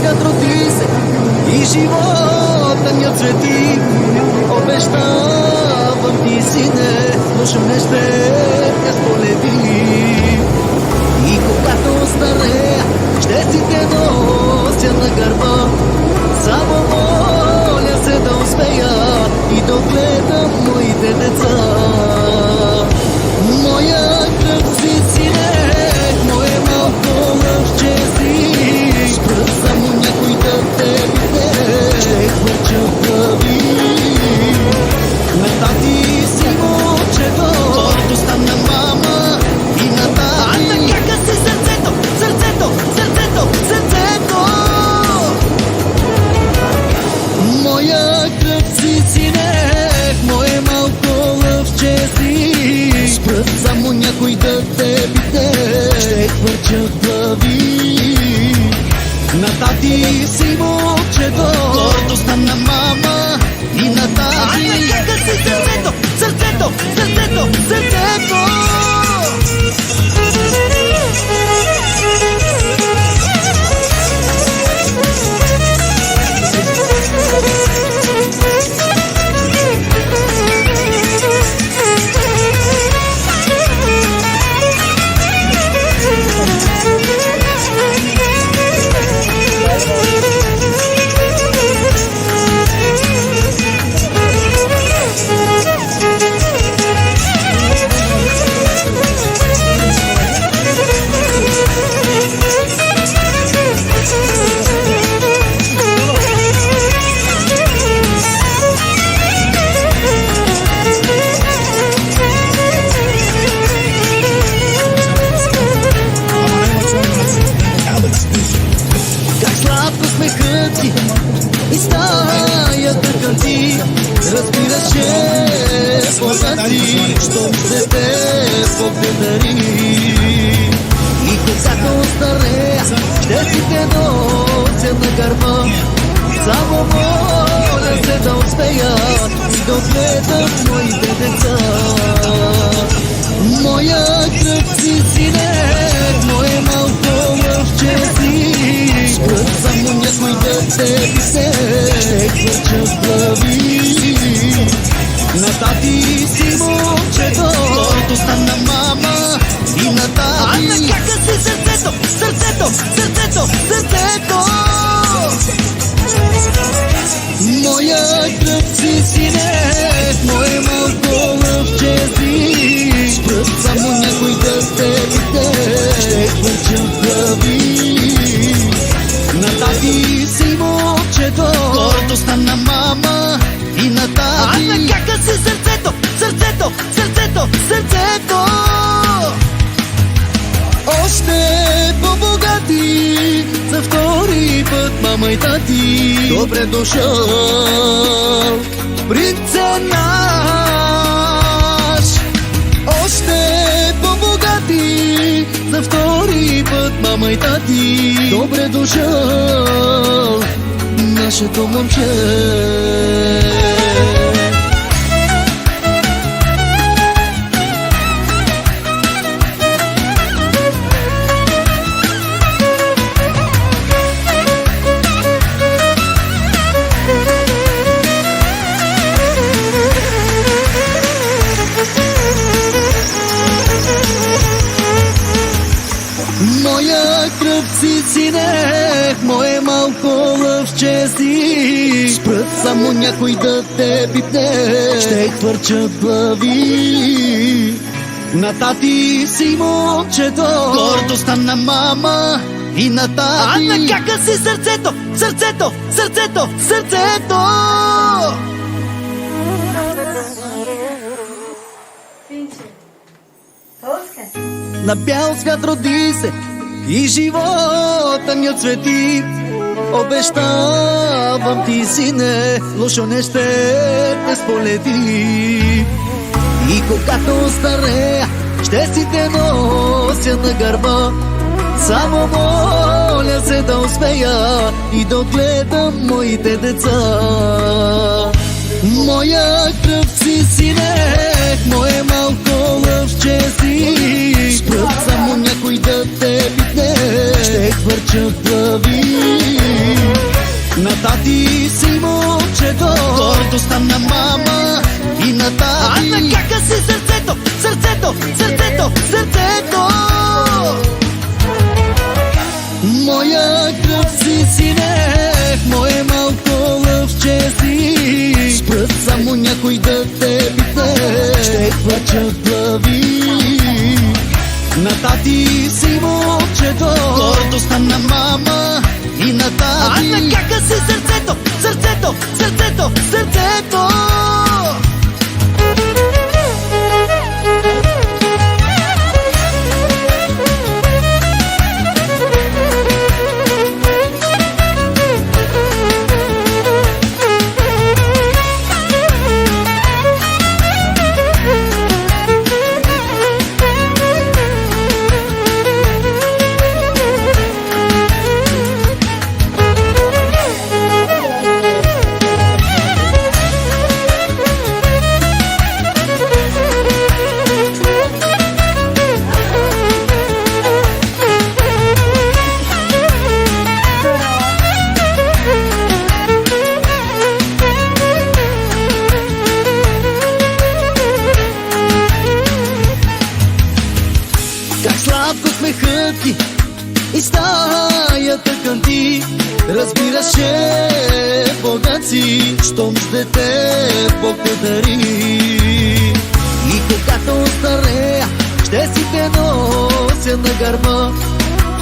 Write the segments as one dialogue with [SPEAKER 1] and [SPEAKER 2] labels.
[SPEAKER 1] свят роди се и живота ми отцвети. Обещавам ти, сине, лошо не ще те сполети. И когато старея, ще си те нося на гърба. Само моля се да успея и да гледам моите деца. Моя кръв си, сине, мое малко лъвче си. Спрат само някой да те виде, ще хвърча глави. На тати си момчето, който стана мама и на тати. А така си сърцето, сърцето, сърцето, сърцето. Моя кръв си, сине, мое малко лъвче си. Спрат само някой да те биде, ще хвърча глави. На тати си момчето, който стана мама и на тати. А така си сърцето, сърцето, сърцето, сърцето. И стаята към ти разбираше позади, щом се те поблагодари. И когато старея, ще си те нося на гърба. Само моля се да успея и да гледам моите деца. Моя кръв си, сине, мое малко лъвче си. Спрат само някой да те биде, ще хвърча глави. На тати си момчето, който стана мама и на тати. А така си сърцето, сърцето, сърцето, сърцето. Моя кръв си, сине, мое малко лъвче си. Спрат само някой да те биде, ще хвърча глави. На тати си момчето, който стана мама и на тати. А така си сърцето, сърцето, сърцето, сърцето. Още по-богати за втори път, мама и тати. Добре дошъл, принце наш. Още по-богати за втори път, мама и тати. Добре дошъл, нашето момче. Моя кръв си, сине, мое малко лъвче си. Спрат само някой да те пипне, ще хвърчат глави. На тати си момчето, гордо стана мама и на тати. А така си сърцето, сърцето, сърцето, сърцето. На бял свят роди се и живота ми отцвети. Обещавам ти, сине, лошо не ще те сполети. И когато старея, ще си те нося на гърба. Само моля се да успея и да отгледам моите деца. Моя кръв си, сине, мое малко лъвче си. Спрат само някой да те битне, ще ще хвърчат глави. На тати си момчето, гордостта на мама и на тати.
[SPEAKER 2] А на кака си сърцето, сърцето, сърцето, сърцето.
[SPEAKER 1] Моя кръв си, сине, мое малко лъвче си. Спрат само някой да те бите, ще хвърчат глави. На тати си момчето, гордостта на мама и на тати.
[SPEAKER 2] А на кака си сърцето, сърцето, сърцето, сърцето.
[SPEAKER 1] Как сладко смехът ти и стаята към ти. Разбираш, че богат си, щом с дете Бог те дари. И когато остарея, ще си те нося на гърба.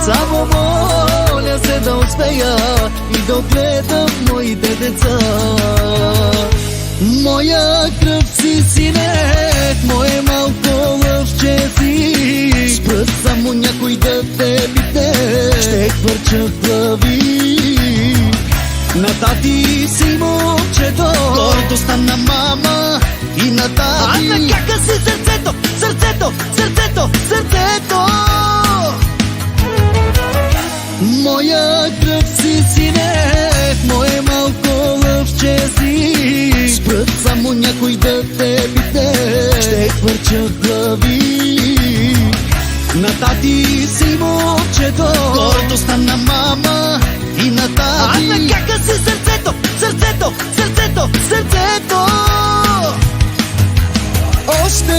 [SPEAKER 1] Само моля се да успея и да отгледам моите деца. Моя кръв си, сине, мое малко лъвче си. Спрат само някой да те бите, ще хвърчат глави. На тати си момчето, гордостта на мама и на тати.
[SPEAKER 2] А на кака си сърцето, сърцето, сърцето, сърцето.
[SPEAKER 1] Моя кръв си, сине, мое малко лъвче си. Спрат само някой да те бите, ще хвърчат глави. На тати си момчето, гордостта на мама и на тати.
[SPEAKER 2] А на кака си сърцето, сърцето, сърцето, сърцето.
[SPEAKER 1] Още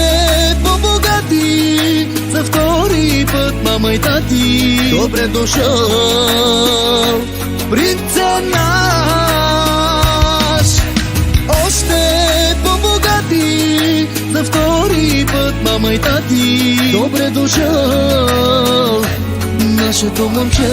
[SPEAKER 1] по-богати за втори път, мама и тати. Добре дошъл, принце наш. Още по-богати за втори път, мама и тати. Добре дошъл, нашето момче.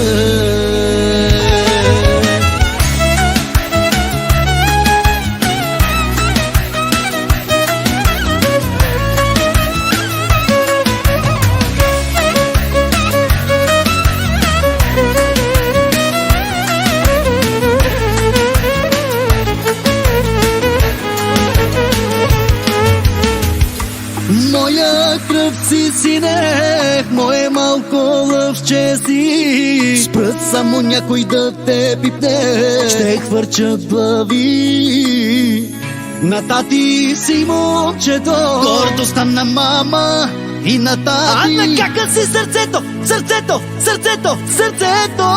[SPEAKER 1] Моя кръв си, сине, мое малко лъвче си. Спрат само някой да те пипне, ще хвърчат глави. На тати си момчето, гордостта на мама и на тати.
[SPEAKER 2] А на кака си сърцето, сърцето, сърцето, сърцето.